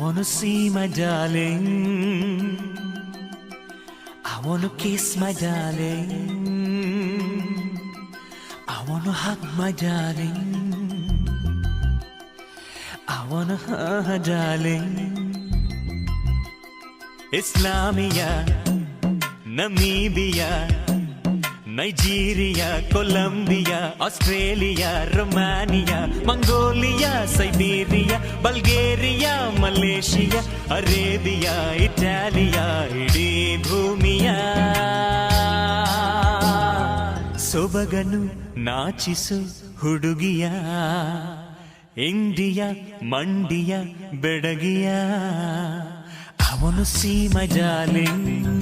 wanna see my darling. I wanna kiss my darling. I wanna hug my darling. I wanna hug her darling. Islamia, Namibia, Nigeria, Colombia, Australia, Romania, Mongolia, Siberia, Bulgaria, Malaysia, Arabia, Italia, ಇಡೀ ಭೂಮಿಯ ಸೊಬಗನು ನಾಚಿಸು ಹುಡುಗಿಯ India ಮಂಡಿಯ ಬೆಡಗಿಯ I wanna see my darling.